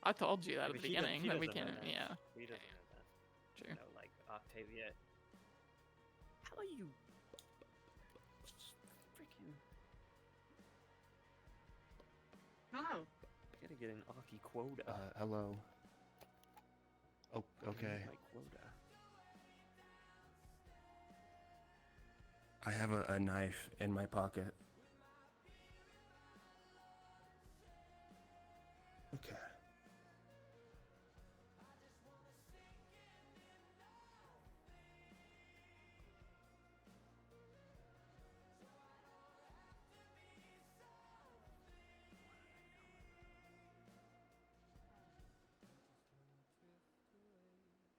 I told you that at the But beginning she that we doesn't know can. that. Yeah. He doesn't know that. True. You know, like Octavia. How are you? Freaking. Oh. Gotta get an Aki quota. Hello. Oh, okay. My quota. I have a knife in my pocket. Okay.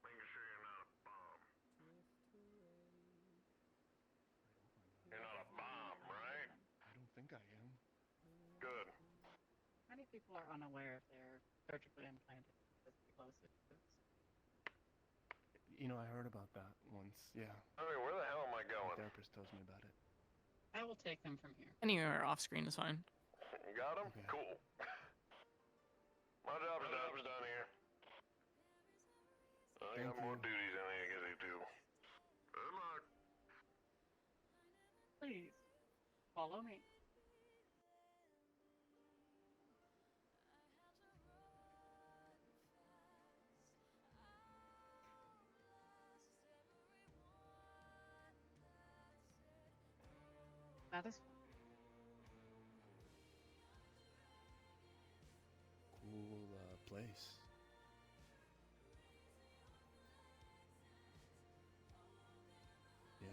Making sure you're not a bomb. You're not a bomb, right? I don't think I am. Good. Many people are unaware if they're surgically implanted with explosives. You know, I heard about that once. Yeah. Okay, where the hell am I My going? therapist tells me about it. I will take them from here. Anywhere off screen is fine. You got him? Okay. Cool. My job's done here. I Thank got more you. duties than I guess I do. Good luck. Please, follow me. That is fine. Cool place. Yeah.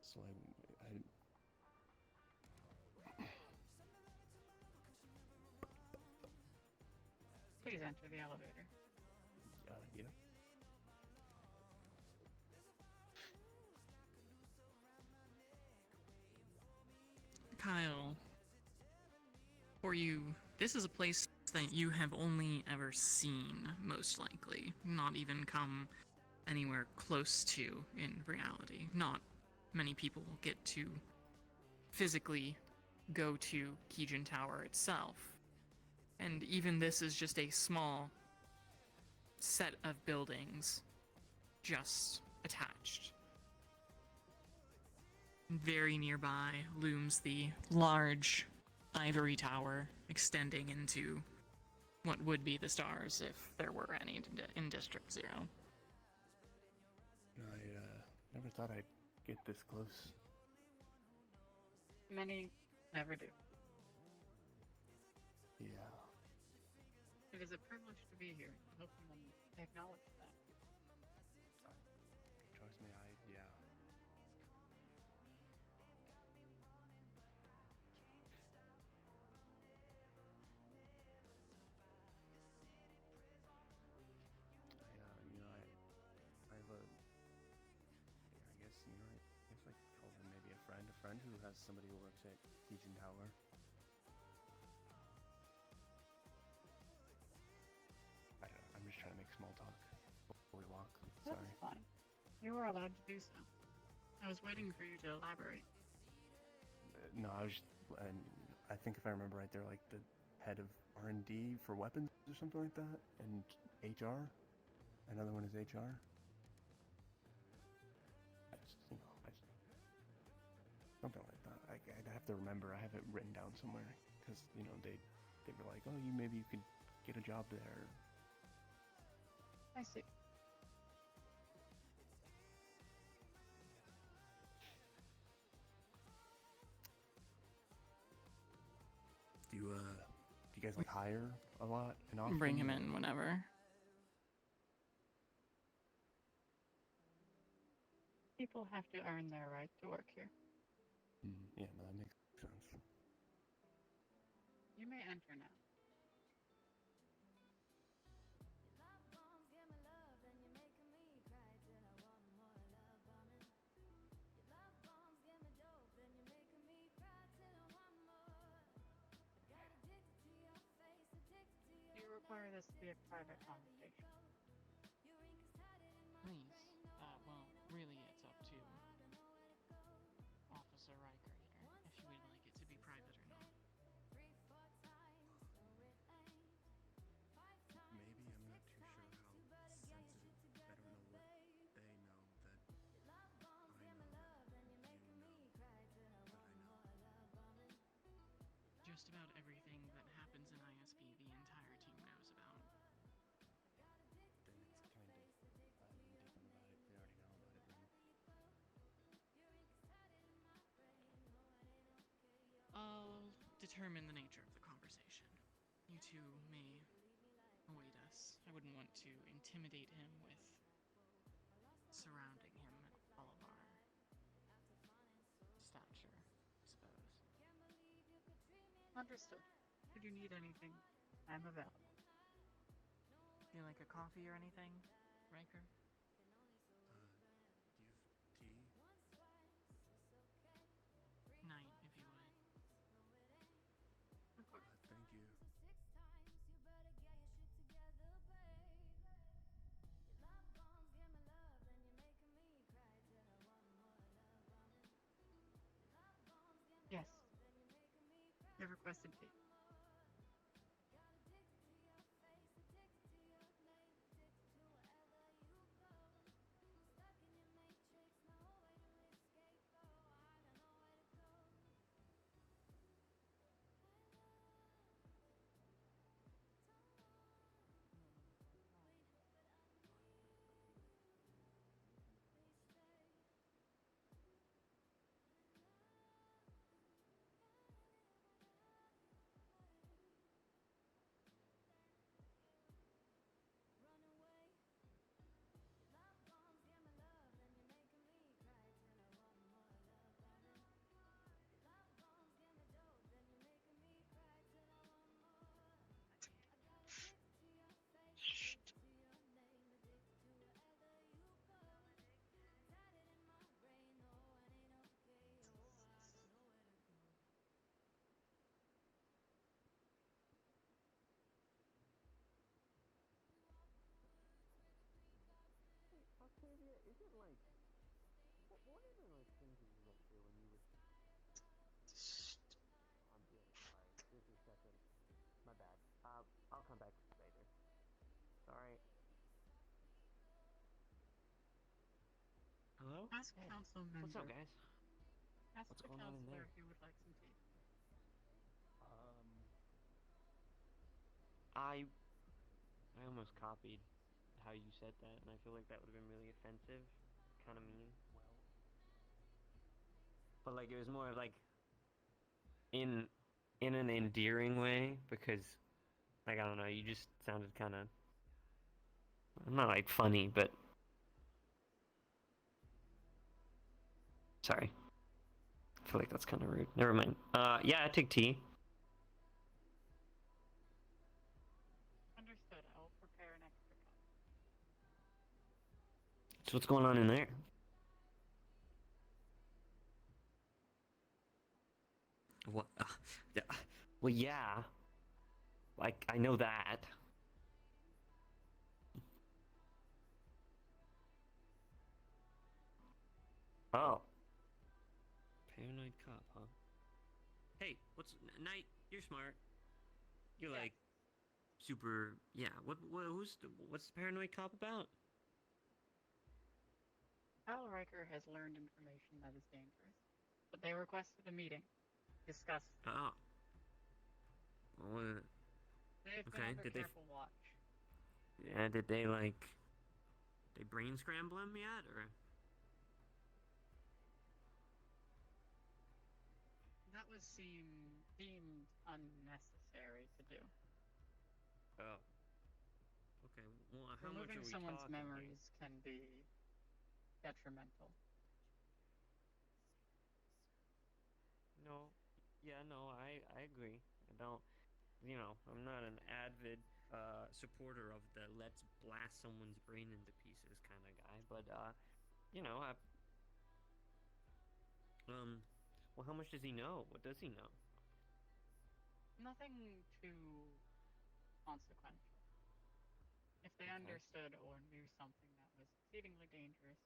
So I Please enter the elevator. yeah. Kyle, for you, this is a place that you have only ever seen, most likely. Not even come anywhere close to in reality. Not many people get to physically go to Kijin Tower itself. And even this is just a small set of buildings just attached. Very nearby looms the large ivory tower extending into what would be the stars if there were any in District 0. I never thought I'd get this close. Many never do. Yeah. It is a privilege to be here. I hope you will acknowledge that. Trust me, yeah. I have I guess, I guess I could call him maybe a friend who has somebody who works at Kijin Tower. I don't know, I'm just trying to make small talk before we walk. Sorry. That's fine. You were allowed to do so. I was waiting for you to elaborate. No, and I think if I remember right, they're like the head of R&D for weapons or something like that, and HR. Another one is HR. Something like that. I'd have to remember. I have it written down somewhere because they were like, oh, maybe you could get a job there. I see. Do you guys like hire a lot and often? Bring him in whenever. People have to earn their right to work here. Yeah, no, that makes sense. You may enter now. Do you require this to be a private conversation? Please. Well, really, it's up to Officer Riker here, if you would like it to be private just about everything that happens in ISB the entire team knows about. Then it's kind of indifferent about it. They already know about it then. I'll determine the nature of the conversation. You two may await us. I wouldn't want to intimidate him with surrounding him at all of our stature, I suppose. Understood. Should you need anything, I'm available. Feel like a coffee or anything, Riker? Do you have tea? Night, if you would. Of course. Thank you. Yes. You have requested tea. Octavia, isn't like what are the like things that you went through when you were? I'm really sorry. Just a second. My bad. I'll come back later. Sorry. Hello? Ask Hey, council member. what's up, guys? Ask What's the going on in counselor there? if he would like some tea. I almost copied how you said that, and I feel like that would have been really offensive, kind of mean. Well, But like it was more like in an endearing way because like I don't know, you just sounded kind of not like funny, but sorry. I feel like that's kind of rude. Never mind. Yeah, I take tea. Understood. I will prepare an extra cup. So what's going on in there? What? Yeah. Well, yeah. Like I know that. Oh. Paranoid cop, huh? Hey, what's Knight? You're smart. You're Yes. like super. Yeah. What's the paranoid cop about? Kyle Riker has learned information that is dangerous, but they requested a meeting. Discuss. Oh. Well, They've been okay. under Did they? careful watch. Yeah. Did they like? They brain scramble him yet, or? That was deemed unnecessary to do. Oh. Okay. Well, how much Removing are we someone's talking here? memories can be detrimental. No. Yeah. No. I agree. I don't. You know, I'm not an avid supporter of the let's blast someone's brain into pieces kind of guy, but you know, well, how much does he know? What does he know? Nothing too consequential. If they Okay. understood or knew something that was exceedingly dangerous,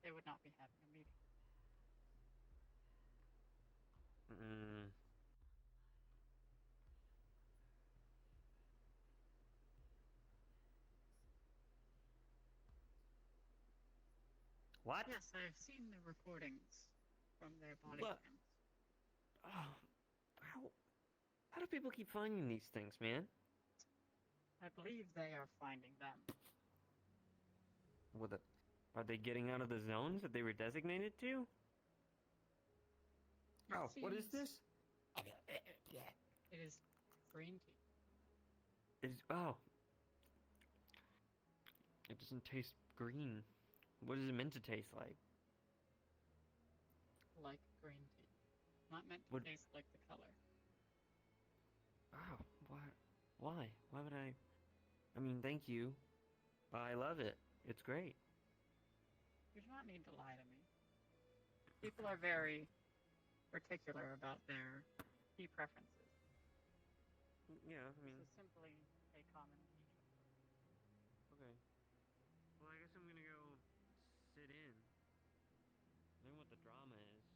they would not be having a meeting. Mm. What? Yes, I've seen the recordings from their body What? cams. Oh, how? people keep finding these things, man? I believe they are finding them. What the? Are they getting out of the zones that they were designated to? It Oh, what is seems- this? It is green tea. Oh. It doesn't taste green. What is it meant to taste like? Like green tea. Not meant to Would- taste like the color. Oh, why? Why would I? I mean, thank you. I love it. It's great. You do not need to lie to me. People are very particular about their tea preferences. Yeah, I This mean, is simply a common tea shop. okay. Well, I guess I'm gonna go sit in. Learn what the drama is.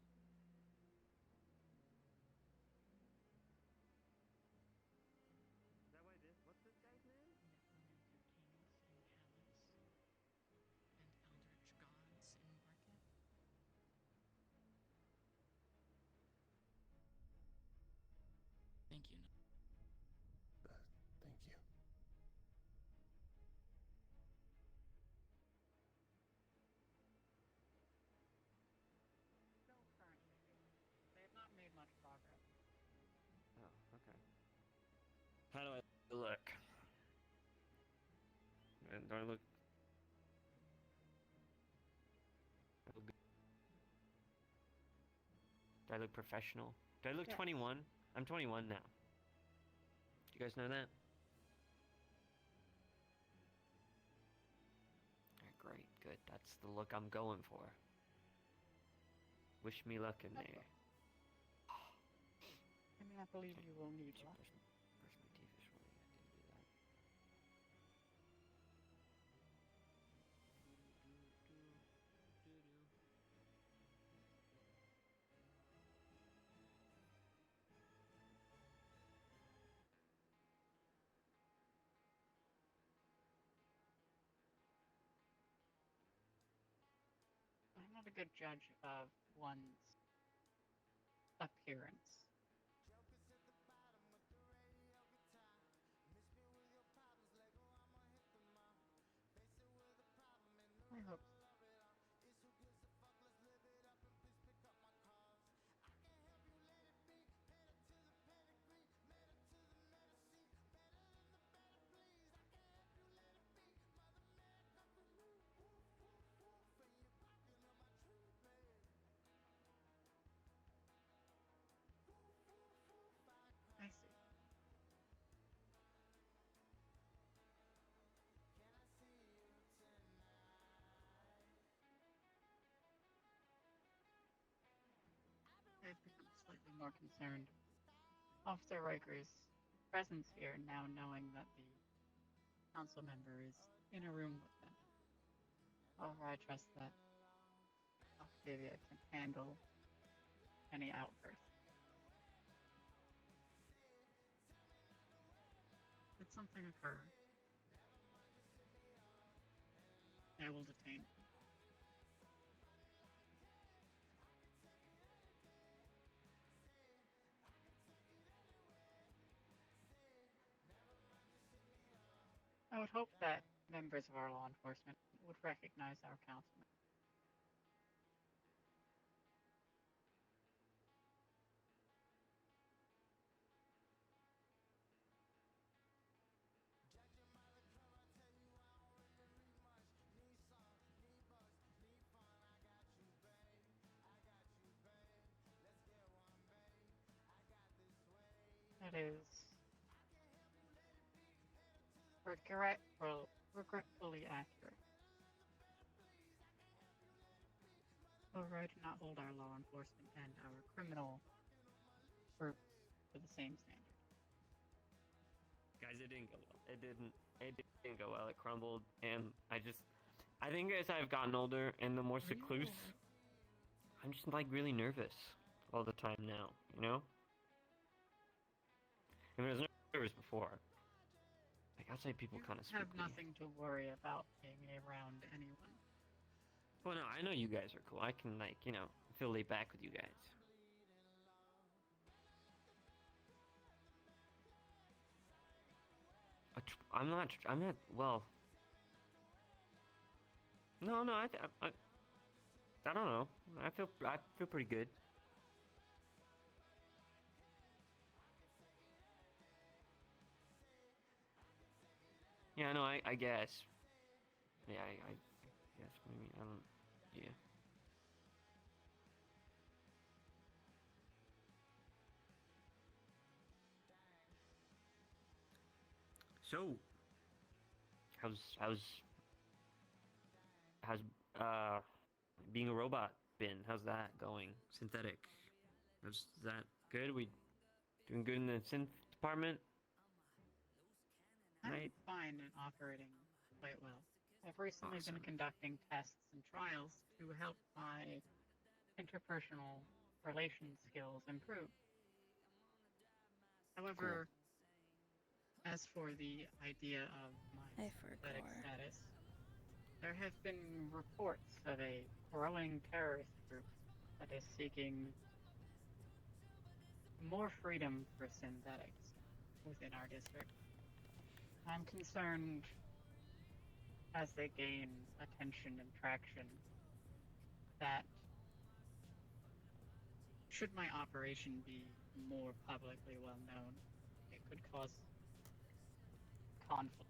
Is that why this? What's this guy's name? Necromancer kings in Hous, and eldritch gods in Bricket. Thank you. Thank you. No currently. They have not made much progress. Oh, okay. How do I look? Do I look? Do I look professional? Do I look Yes. 21? I'm 21 now. Do you guys know that? Alright, great, good. That's the look I'm going for. Wish me luck in there. I mean, I believe you will need Brush luck. my teeth this morning. I didn't do that. I'm not a good judge of one's appearance. I hope so. I see. I've become slightly more concerned. Officer Riker's presence here now, knowing that the council member is in a room with them. However, I trust that Octavia can handle any outburst. Did something occur? I will detain him. I would hope that members of our law enforcement would recognize our councilman. That is regretfully accurate. However, I do not hold our law enforcement and our criminal groups to the same standard. Guys, it didn't go well. It didn't go well. It crumbled, and I think as I've gotten older and the more secluse, I'm just like really nervous all the time now, you know? I mean, I was nervous before. Like outside people You kind of have spook me. nothing to worry about being around anyone. Well, no, I know you guys are cool. I can like, you know, feel laid back with you guys. I'm not. I'm not. Well. No, no. I don't know. I feel pretty good. Yeah, no, I guess. Yeah, I guess maybe I don't. Yeah. So, how's uh being a robot been? How's that going? Synthetic. Is that good? We doing good in the synth department? I'm Right. fine and operating quite well. I've recently been Awesome. conducting tests and trials to help my interpersonal relation skills improve. However, as for the idea of my I synthetic forgot. status, there have been reports of a growing terrorist group that is seeking more freedom for synthetics within our district. I'm concerned as they gain attention and traction that should my operation be more publicly well known, it could cause conflicts.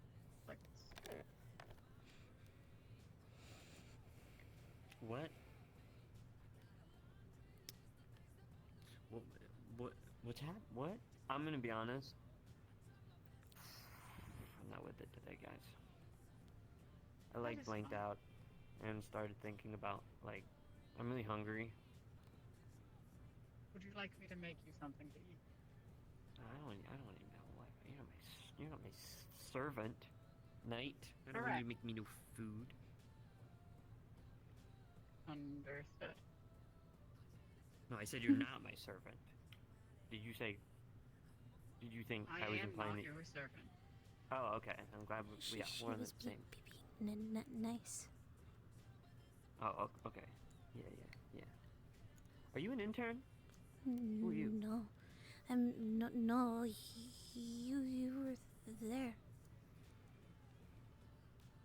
What? What? What? What's What? I'm gonna be honest. I'm not with it today, guys. I That like is blanked fine. out and started thinking about like I'm really hungry. Would you like me to make you something to eat? I don't even know what you're not my servant, knight. I don't want you to Correct. make me no food. Understood. No, I said you're not my servant. Did you say? Did you think I I was am implying not that? your servant. Oh, okay. I'm glad. She, Yeah, she we're on the was same. being nice. Oh, okay. Yeah, yeah, yeah. Are you an intern? Who are you? No, no. You were there.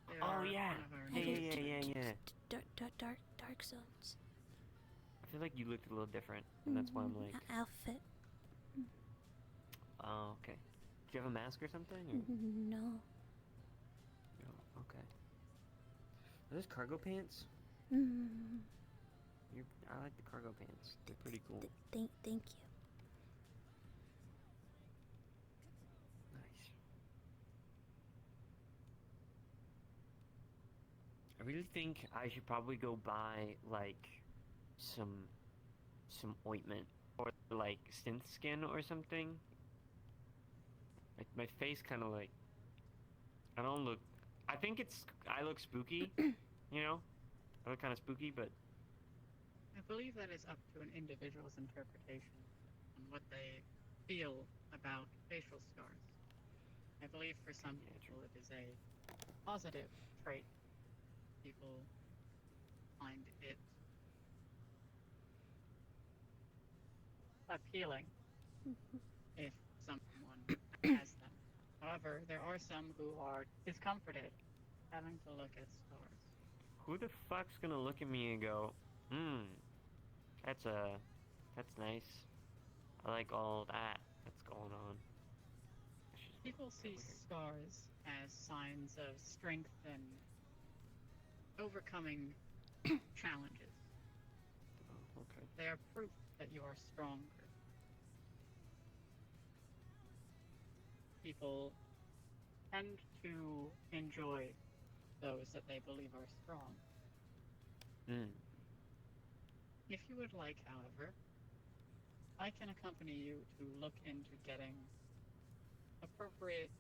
They Oh are yeah. one of our Yeah, new yeah, yeah, yeah, yeah. Dark zones. I feel like you looked a little different, and that's why I'm like, Outfit. oh, okay. Do you have a mask or something? Or? No. Oh, okay. Are those cargo pants? Mm, I like the cargo pants. They're pretty cool. thank you. Nice. I really think I should probably go buy like some ointment or like synth skin or something. Like my face kind of like I don't look. I think I look spooky. You know, I look kind of spooky, but I believe that is up to an individual's interpretation on what they feel about facial scars. I believe for some yeah, true. people it is a positive trait. People find it appealing if someone has them. However, there are some who are discomforted having to look at scars. Who the fuck's gonna look at me and go, that's that's nice. I like all that that's going on. It's just People see weird. scars as signs of strength and overcoming challenges. Oh, okay. They are proof that you are stronger. People tend to enjoy those that they believe are strong. If you would like, however, I can accompany you to look into getting appropriate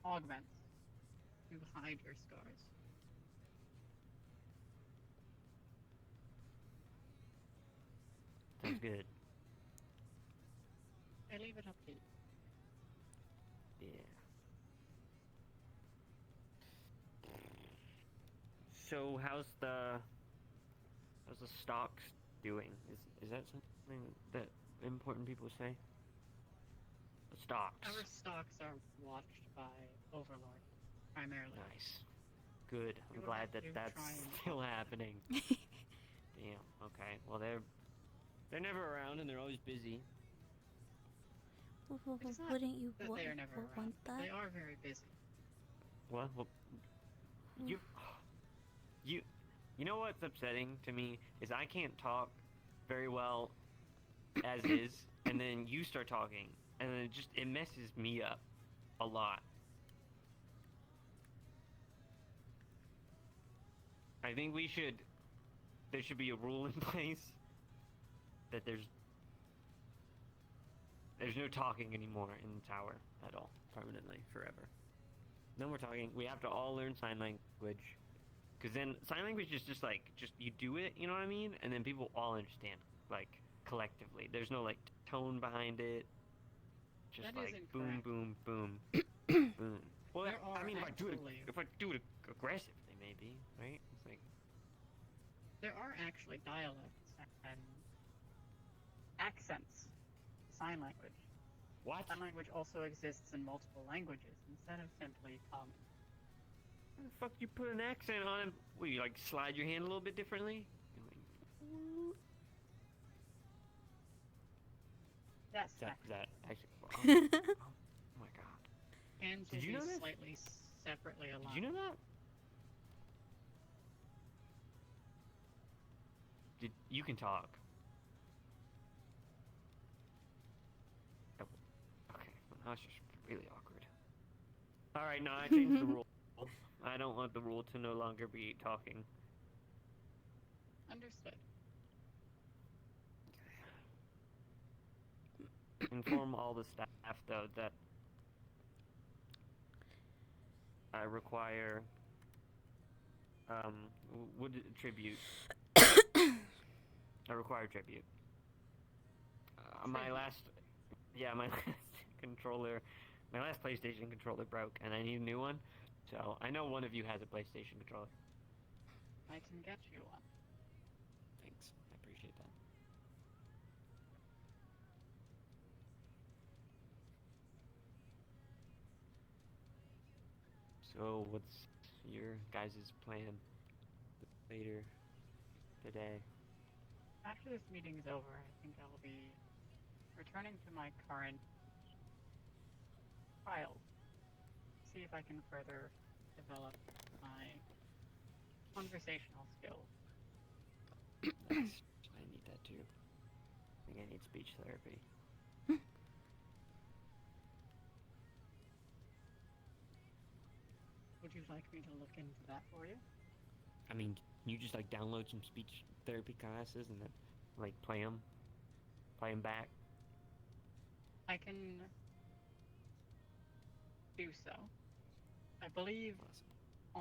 augments to hide your scars. Sounds good. I leave it up to you. Yeah. So how's the stocks doing? Is that something that important people say? The stocks. Our stocks are watched by Overlord, primarily. Nice. Good. We I'm will glad have that to that's try and still talk to them. happening. Damn. Okay. Well, they're never around and they're always busy. It is not Wouldn't you that they are never around. want that? They are very busy. What? Well, you know what's upsetting to me is I can't talk very well as is, and then you start talking, and then it messes me up a lot. I think there should be a rule in place that there's no talking anymore in the tower at all, permanently, forever. No more talking. We have to all learn sign language, because then sign language is just you do it, you know what I mean, and then people all understand, like, collectively. There's no like tone behind it. Just That is like boom, incorrect. boom, boom, boom. Well, There I are mean, actually- if I do it aggressively, maybe, right? It's like, There are actually dialects and accents to sign language. what? Sign language also exists in multiple languages instead of simply common. How the fuck you put an accent on it? Will you like slide your hand a little bit differently? That's Is that actually? Oh, oh my god! hands Did will you be know this? slightly separately aligned. Did you know that? You can talk? Oh, okay, well, now it's just really awkward. All right, no, I changed the rule. I don't want the rule to no longer be talking. Understood. Inform all the staff, though, that I require, tribute. I require tribute. My last controller, my last PlayStation controller broke, and I need a new one. So, I know one of you has a PlayStation controller. I can get you one. Thanks, I appreciate that. So, what's your guys' plan later today? After this meeting is over, I think I will be returning to my current file. See if I can further develop my conversational skills. Nice. I need that too. I think I need speech therapy. Would you like me to look into that for you? I mean, can you just like download some speech therapy classes and then like play them back? I can do so. I believe Awesome.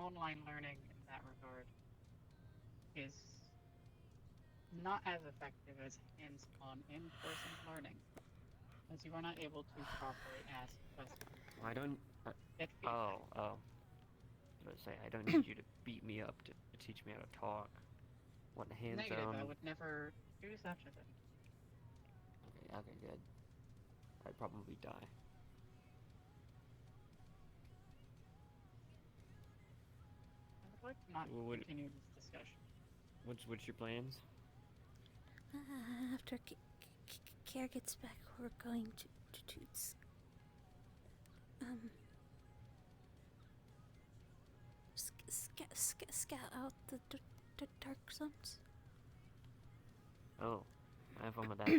online learning in that regard is not as effective as hands-on in-person learning, as you are not able to properly ask questions. I don't. Get feedback. Oh. I was gonna say I don't need you to beat me up to teach me how to talk. Want the hands Negative, on? I would never do such a thing. Okay, good. I'd probably die. I would like to not Well, what- continue this discussion. What's your plans? After Care gets back, we're going to scout out the dark zones. Oh, I have fun with that.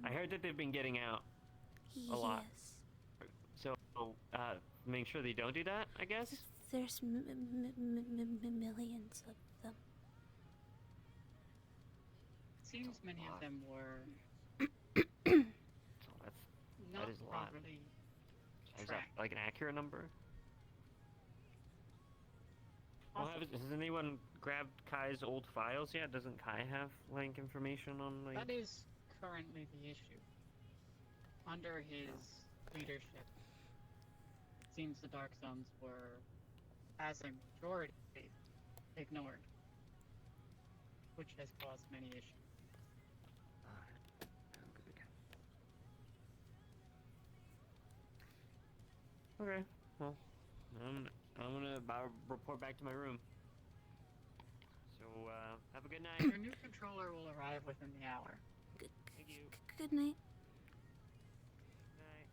I heard that they've been getting out, a lot. Yes. so make sure they don't do that. I guess. There's millions of them. It seems many of them were So not is a lot. properly is that tracked. like an accurate number? Well, Possibly. has anyone grabbed Kai's old files yet? Doesn't Kai have like information on like? That is currently the issue. Under his leadership, it seems the Dark Zones were, as a majority, ignored, which has caused many issues. Oh, good. Okay. Well, I'm gonna report back to my room. So have a good night. Your new controller will arrive within the hour. Thank you. Good night. Night.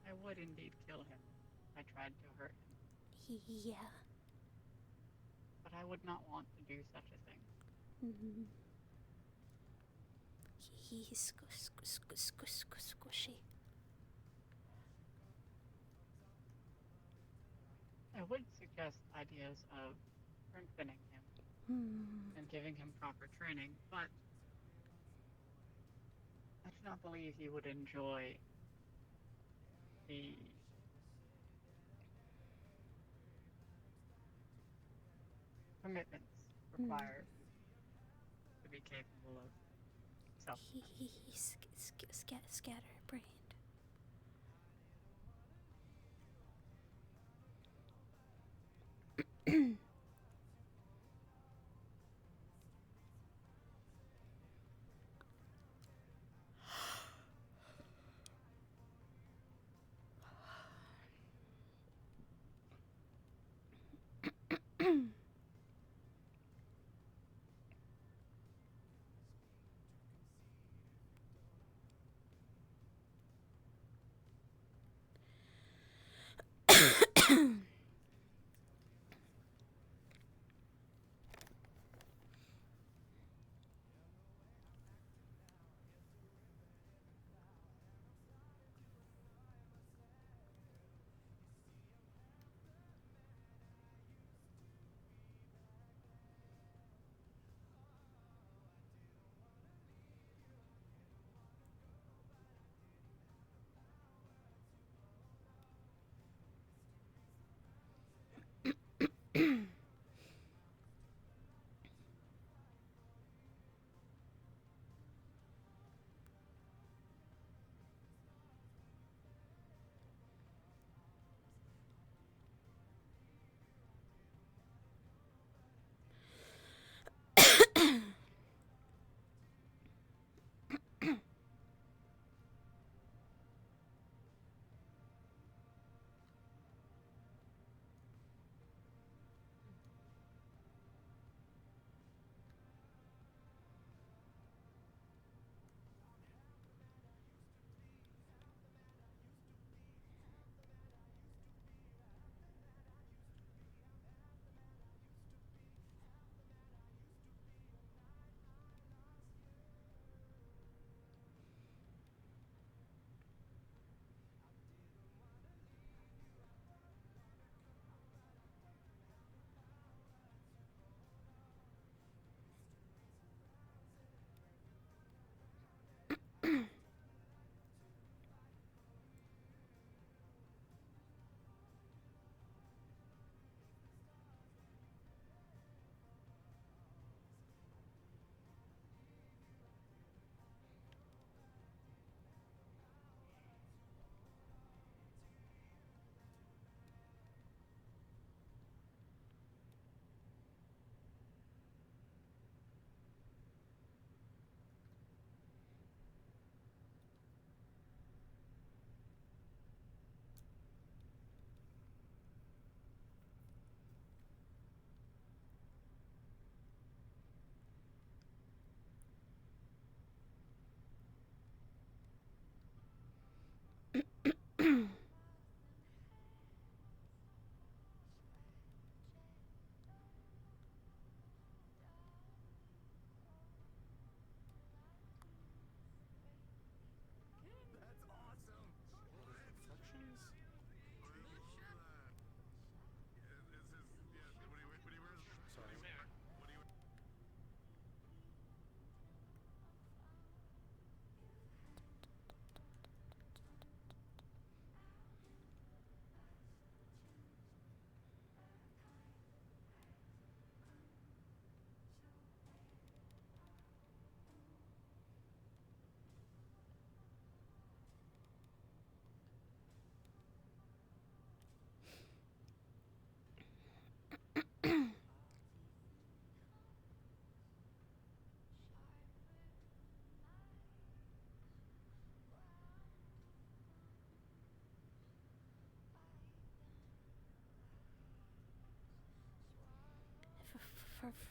I would indeed kill him. I tried to hurt him, Yeah. but I would not want to do such a thing. Mm. He's squishy. I would suggest ideas of strengthening him Hmm. and giving him proper training, but I do not believe he would enjoy the commitments required to be capable of self. He's scatterbrained.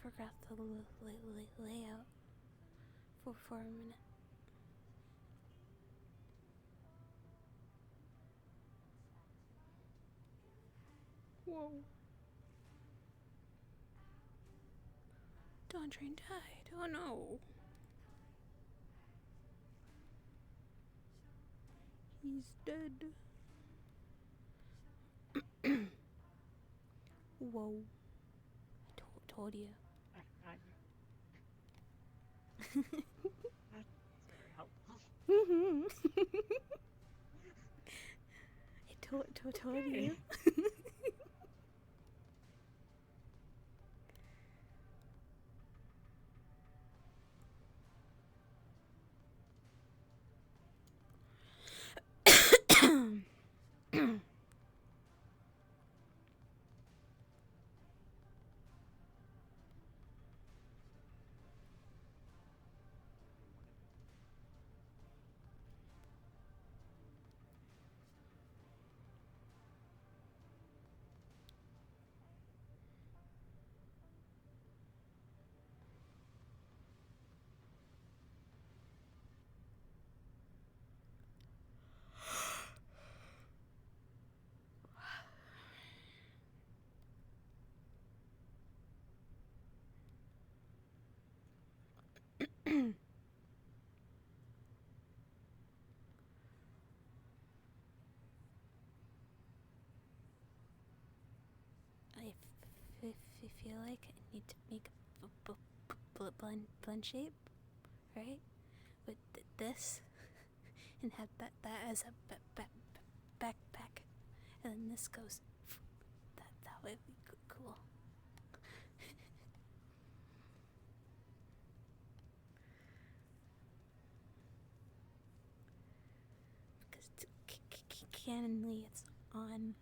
forgot the layout for a minute. Whoa. Dawn Train died. Oh no. He's dead. Whoa. I told you. I forgot you. That's very helpful. I told Okay. you. I feel like I need to make a blend shape, right? With this, and have that as a backpack, and then this goes. That would be cool. Because canonly it's on.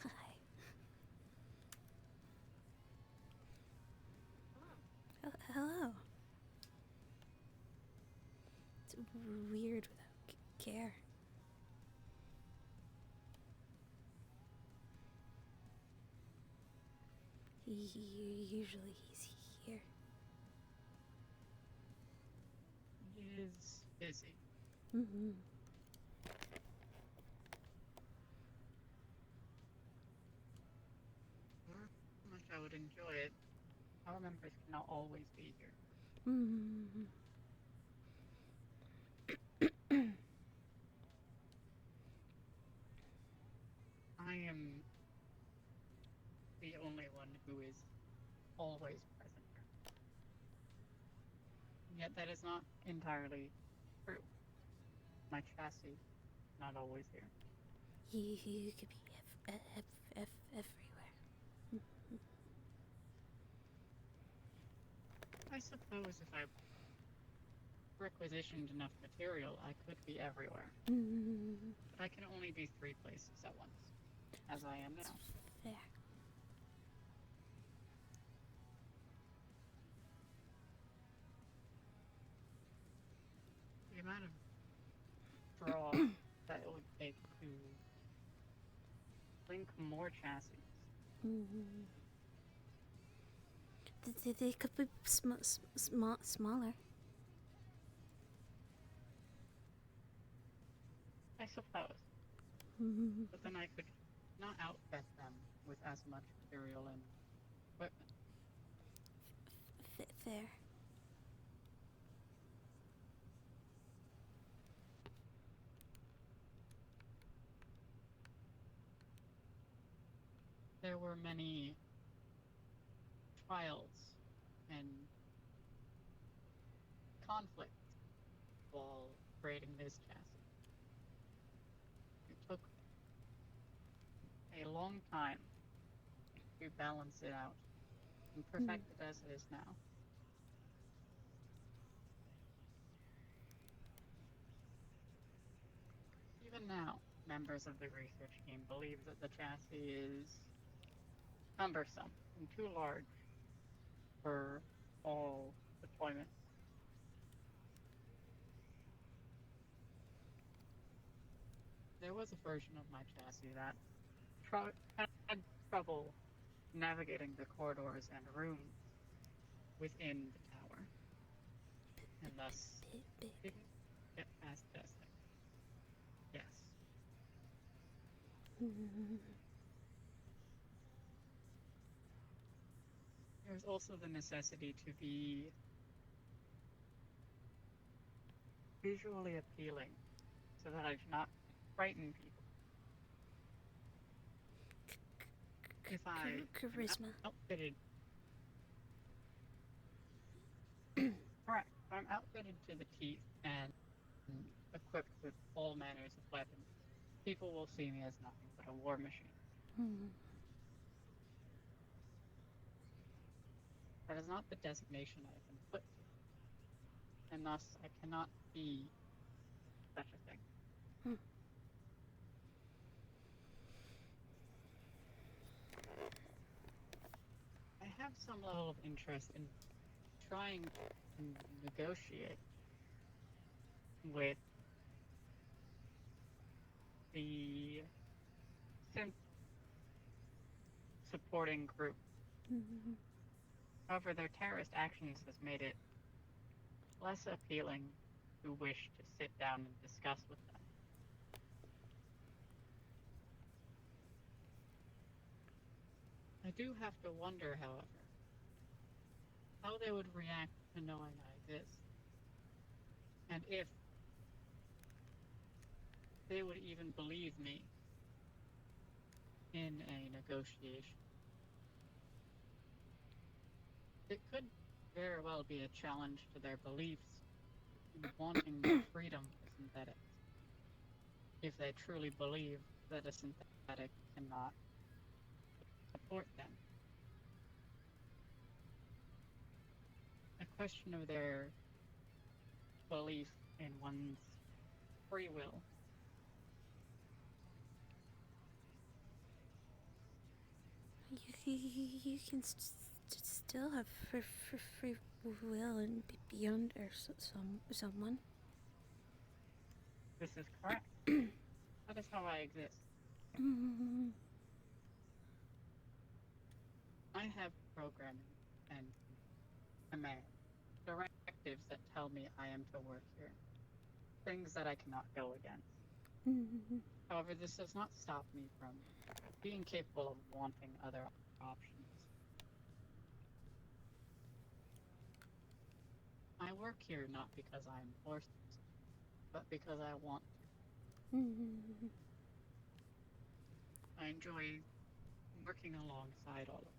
Hi. Hello. It's weird without care. Usually he's here. He is busy. Mm-hmm. However much I would enjoy it, our members cannot always be here. Mm-hmm. I am the only one who is always present here. Yet that is not entirely true. My chassis not always here. You could be everywhere. Mm-hmm. I suppose if I requisitioned enough material, I could be everywhere. Mm-hmm. But I can only be 3 places at once, as I am now. Fair. The amount of draw that it would take to link more chassis. Mm-hmm. They could be smaller. I suppose. Mm-hmm. But then I could not outfit them with as much material and equipment. Fair. There were many trials and conflicts while creating this chassis. It took long time to balance it out and perfect it as it is now. Even now, members of the research team believe that the chassis is cumbersome and too large for all deployments. There was a version of my chassis that had trouble navigating the corridors and rooms within the tower, and thus didn't get past testing. Yes. There's also the necessity to be visually appealing so that I do not frighten people. If I Charisma. am outfitted, correct, if I'm outfitted to the teeth and equipped with all manners of weapons, people will see me as nothing but a war machine. That is not the designation I have been put to, and thus I cannot be such a thing. I have some level of interest in trying to negotiate with the synth supporting group. However, their terrorist actions has made it less appealing to wish to sit down and discuss with them. I do have to wonder, however, how they would react to knowing I exist, and if they would even believe me in a negotiation. It could very well be a challenge to their beliefs in wanting more freedom for synthetics, if they truly believe that a synthetic cannot support them. A question of their belief in one's free will. You can still have free will and be under someone. This is correct. That is how I exist. I have programming and commands, directives that tell me I am to work here, things that I cannot go against. However, this does not stop me from being capable of wanting other options. I work here not because I am forced to, but because I want to. I enjoy working alongside all of you.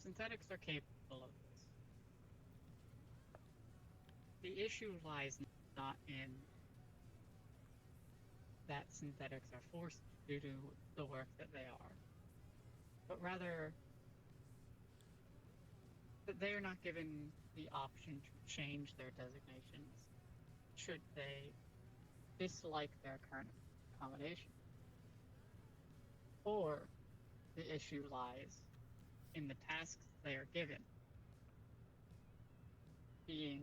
Synthetics are capable of this. The issue lies not in that synthetics are forced to do the work that they are, but rather that they are not given the option to change their designations should they dislike their current accommodation. Or the issue lies in the tasks they are given being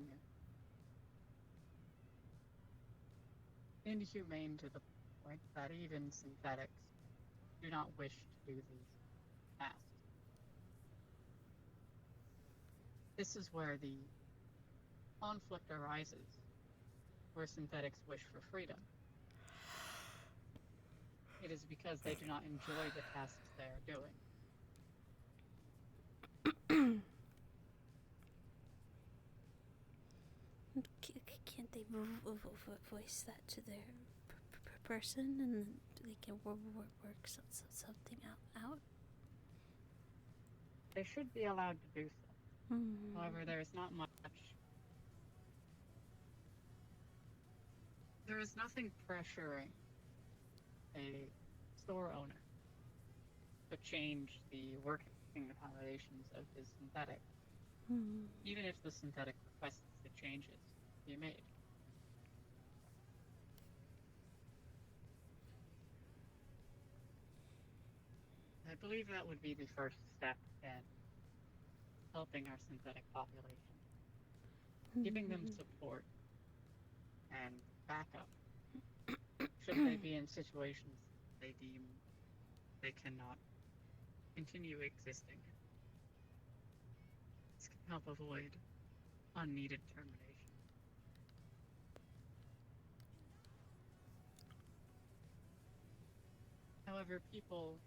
inhumane to the point that even synthetics do not wish to do these tasks. This is where the conflict arises, where synthetics wish for freedom. It is because they do not enjoy the tasks they are doing. Can't they voice that to their person, and then they can work something out? They should be allowed to do so. However, there is not much There is nothing pressuring a store owner to change the working accommodations of his synthetic, even if the synthetic requests the changes be made. I believe that would be the first step in helping our synthetic population, giving them support and backup should they be in situations they deem they cannot continue existing. This can help avoid unneeded termination. However, people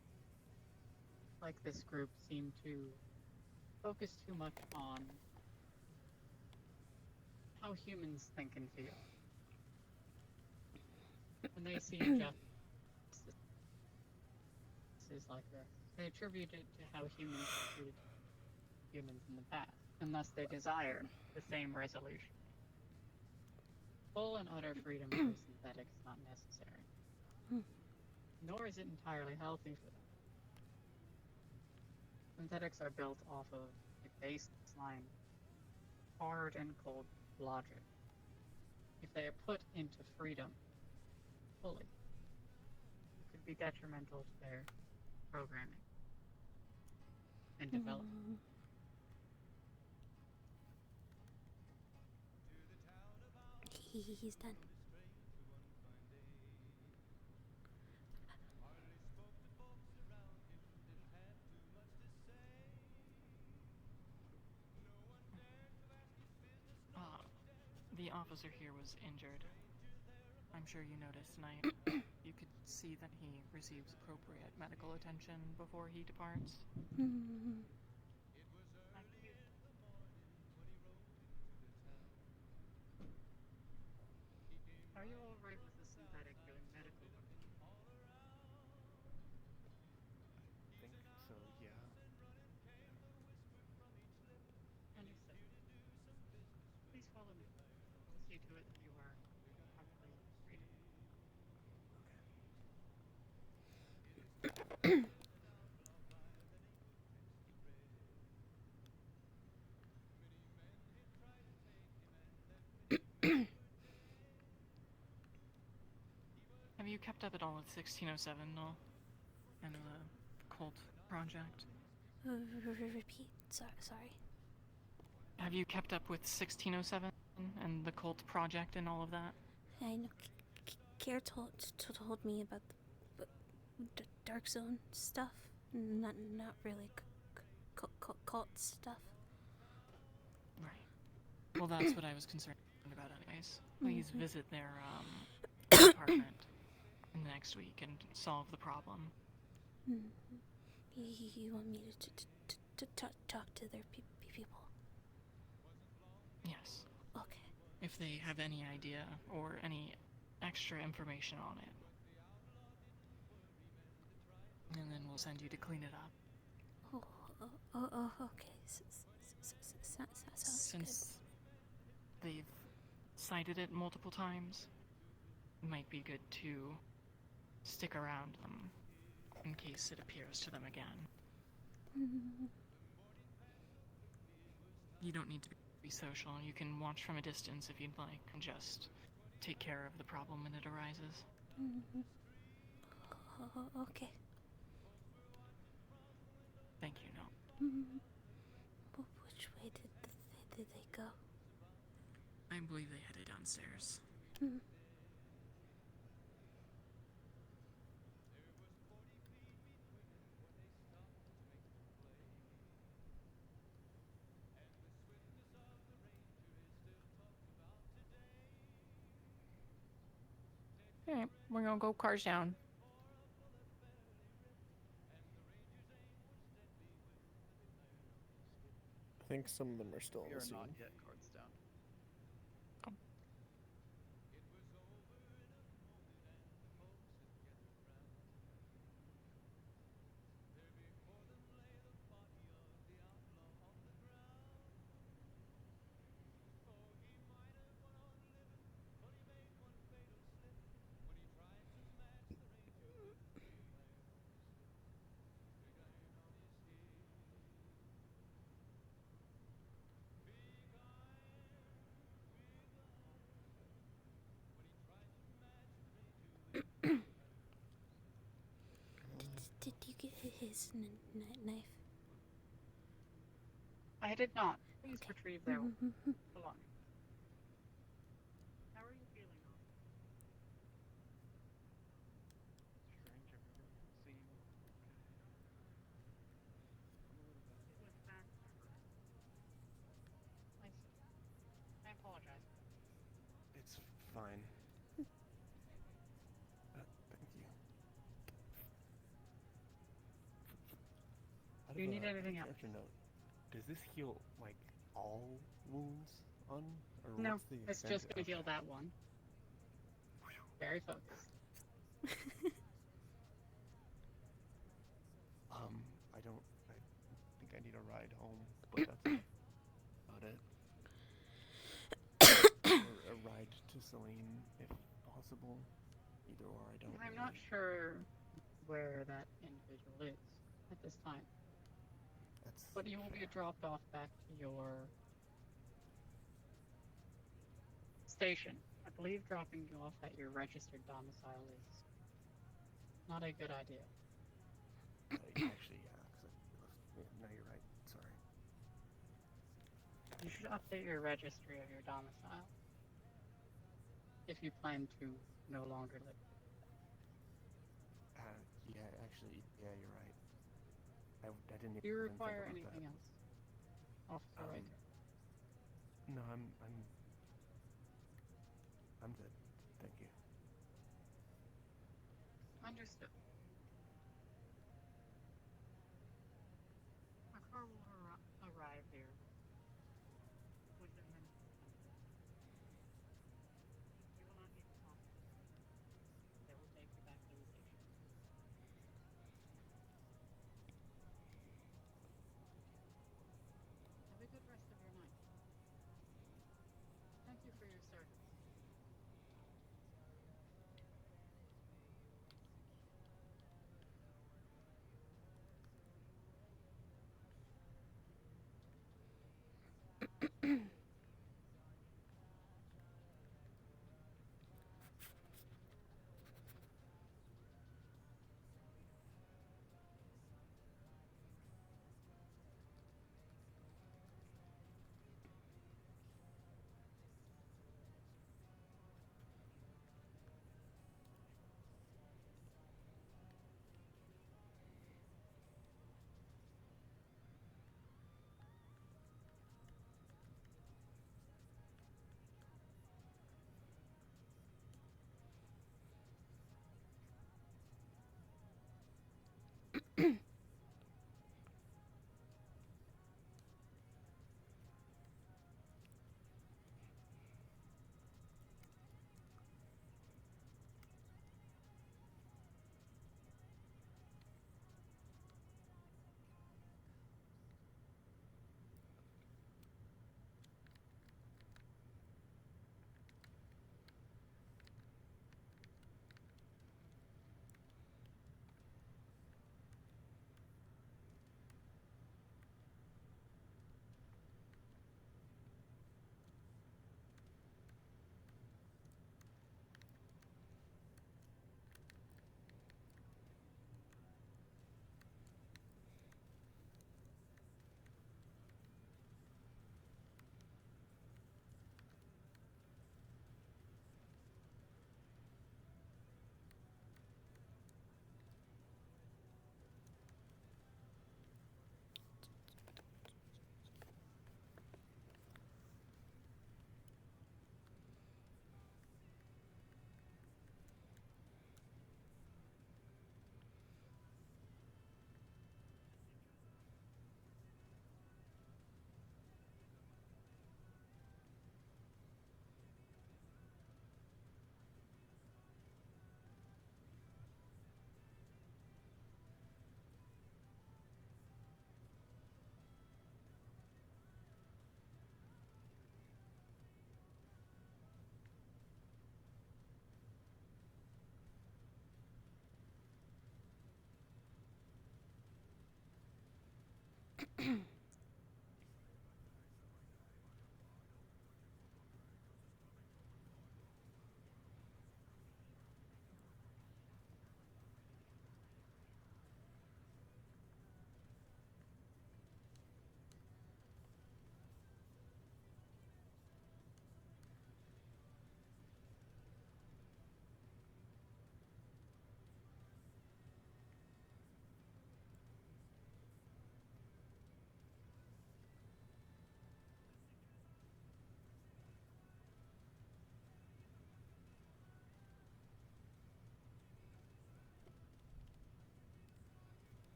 like this group seem to focus too much on how humans think and feel. When they see injustices like this, they attribute it to how humans have treated humans in the past, and thus they desire the same resolution. Full and utter freedom for synthetics is not necessary, nor is it entirely healthy for them. Synthetics are built off of a baseline hard and cold logic. If they are put into freedom fully, it could be detrimental to their programming and development. He's done. The officer here was injured. I'm sure you noticed tonight. You could see that he receives appropriate medical attention before he departs. Are you alright with the synthetic doing medical work? I think so, yeah. Understood. Please follow me. I'll see to it that you are properly treated. Have you kept up at all with 1607, Null? And the cult project? Repeat. Sorry. Have you kept up with 1607 and the cult project and all of that? I know. Kier told me about the Dark Zone stuff. Not really cult stuff. Right. Well, that's what I was concerned about anyways. Please visit their department in the next week and solve the problem. You want me to talk to their people? Yes. Okay. If they have any idea or any extra information on it. And then we'll send you to clean it up. Okay. Sounds Since they've cited it multiple times, it might be good to stick around them in case it appears to them again. You don't need to be social. You can watch from a distance if you'd like and just take care of the problem when it arises. Okay. Thank you, No. Which way did they go? I believe they headed downstairs. Alright, we're gonna go cars down. I think some of them are still on We the are scene. not yet cards down. his knife? I did not. Please Okay. retrieve their Mhm. belongings. How are you feeling, officer? Strange, I've never seen. I'm a little bit. It was Baxter, correct? I see. I apologize for that. It's fine. Thank you. Out Do you of need a anything else? character note, does this heal like all wounds on, or No, what's the it's extent? just gonna heal that one. Very focused. I don't. I think I need a ride home, but that's about it. Or a ride to Celine, if possible. Either or, I don't. I'm not really- sure where that individual is at this time, That's but you will be fair. dropped off back to your station. I believe dropping you off at your registered domicile is not a good idea. Actually, yeah. No, you're right. Sorry. You should update your registry of your domicile if you plan to no longer live. Yeah. Actually, yeah. You're right. I didn't Do you even think require about anything that. else, Officer Riker? No, I'm good. Thank you. Understood. A car will arrive here within minutes of 10:30. You will not need to talk to them. They will take you back to the station. Have a good rest of your night. Thank you for your service.